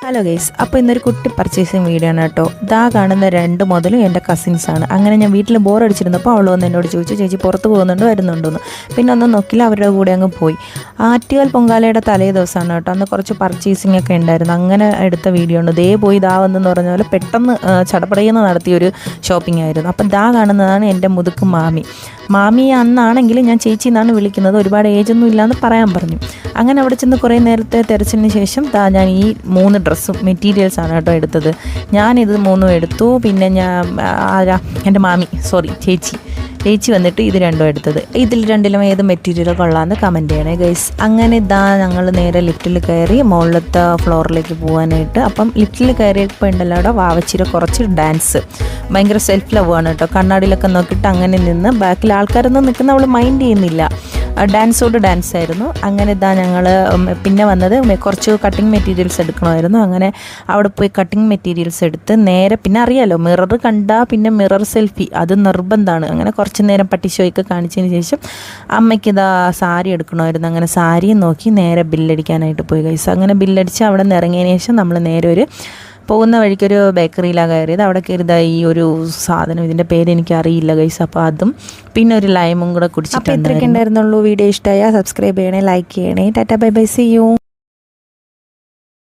Hello guys, അപ്പോൾ ഇന്നൊരു കുട്ടി പർച്ചേസിങ് വീഡിയോ ആണ് കേട്ടോ. ഇതാ കാണുന്ന 2 മുതലും എൻ്റെ കസിൻസാണ്. അങ്ങനെ ഞാൻ വീട്ടിൽ ബോറടിച്ചിരുന്നപ്പോൾ അവൾ വന്ന് എന്നോട് ചോദിച്ചു, ചേച്ചി പുറത്ത് പോകുന്നുണ്ട് വരുന്നുണ്ടോന്ന്. പിന്നെ ഒന്നും നോക്കില്ല, അവരുടെ കൂടെ അങ്ങ് പോയി. ആറ്റുകാൽ പൊങ്കാലയുടെ തലേ ദിവസമാണ് കേട്ടോ. അന്ന് കുറച്ച് പർച്ചേസിങ് ഒക്കെ ഉണ്ടായിരുന്നു. അങ്ങനെ എടുത്ത വീഡിയോ ഉണ്ട്. ദേ പോയി ഇതാ വന്നെന്ന് പറഞ്ഞ പോലെ പെട്ടെന്ന് ചടപടയെന്ന് നടത്തിയൊരു ഷോപ്പിംഗ് ആയിരുന്നു. അപ്പം ഇതാ കാണുന്നതാണ് എൻ്റെ മുതുക്ക് മാമി അന്നാണെങ്കിൽ ഞാൻ ചേച്ചി എന്നാണ് വിളിക്കുന്നത്. ഒരുപാട് ഏജൊന്നും ഇല്ലയെന്ന് പറയാൻ പറഞ്ഞു. അങ്ങനെ അവിടെ ചെന്ന് കുറേ നേരത്തെ തെരച്ചിലിന് ശേഷം ഞാൻ ഈ 3 ഡ്രസ്സും മെറ്റീരിയൽസാണ് കേട്ടോ എടുത്തത്. ഞാനിത് 3 എടുത്തു. പിന്നെ എൻ്റെ ചേച്ചി വന്നിട്ട് ഇത് 2 എടുത്തത്. ഇതിൽ 2ലും ഏത് മെറ്റീരിയൽ കൊള്ളാമെന്ന് കമൻറ്റ് ചെയ്യണേ ഗൈസ്. അങ്ങനെ ഇതാ ഞങ്ങൾ നേരെ ലിഫ്റ്റിൽ കയറി മുകളിലത്തെ ഫ്ലോറിലേക്ക് പോകാനായിട്ട്. അപ്പം ലിഫ്റ്റിൽ കയറിയപ്പോൾ ഉണ്ടല്ലോ അവിടെ വാവച്ചിര കുറച്ച് ഡാൻസ്, ഭയങ്കര സെൽഫ് ലവ് ആണ് കേട്ടോ. കണ്ണാടിയിലൊക്കെ നോക്കിയിട്ട് അങ്ങനെ നിന്ന് ബാക്കിൽ ആൾക്കാരൊന്നും നിൽക്കുന്ന അവൾ മൈൻഡ് ചെയ്യുന്നില്ല. ഡാൻസ് ആയിരുന്നു. അങ്ങനെ ഇതാ ഞങ്ങൾ പിന്നെ വന്നത് കുറച്ച് കട്ടിങ് മെറ്റീരിയൽസ് എടുക്കണമായിരുന്നു. അങ്ങനെ അവിടെ പോയി കട്ടിങ് മെറ്റീരിയൽസ് എടുത്ത് നേരെ പിന്നെ അറിയാലോ മിറർ കണ്ടാൽ പിന്നെ മിറർ സെൽഫി അത് നിർബന്ധമാണ്. അങ്ങനെ കുറച്ച് നേരം പട്ടിഷോയ്ക്ക് കാണിച്ചതിന് ശേഷം അമ്മയ്ക്ക് ഇതാ സാരി എടുക്കണമായിരുന്നു. അങ്ങനെ സാരിയും നോക്കി നേരെ ബില്ലടിക്കാനായിട്ട് പോയി ഗൈസ്. അങ്ങനെ ബില്ലടിച്ച് അവിടെ നിന്ന് ഇറങ്ങിയതിന് ശേഷം നമ്മൾ നേരെ പോകുന്ന വഴിക്കൊരു ബേക്കറിയിലാണ് കയറിയത്. അവിടെ കയറിയതാ ഈ ഒരു സാധനം, ഇതിൻ്റെ പേര് എനിക്കറിയില്ല ഗൈസ്. അപ്പോൾ അതും പിന്നെ ഒരു ലൈമും കൂടെ കുടിച്ചിട്ടുണ്ട്. ഇത്രയൊക്കെ ഉണ്ടായിരുന്നുള്ളൂ. വീഡിയോ ഇഷ്ടമായാൽ സബ്സ്ക്രൈബ് ചെയ്യണേ, ലൈക്ക് ചെയ്യണേ. Tata bye bye, see U.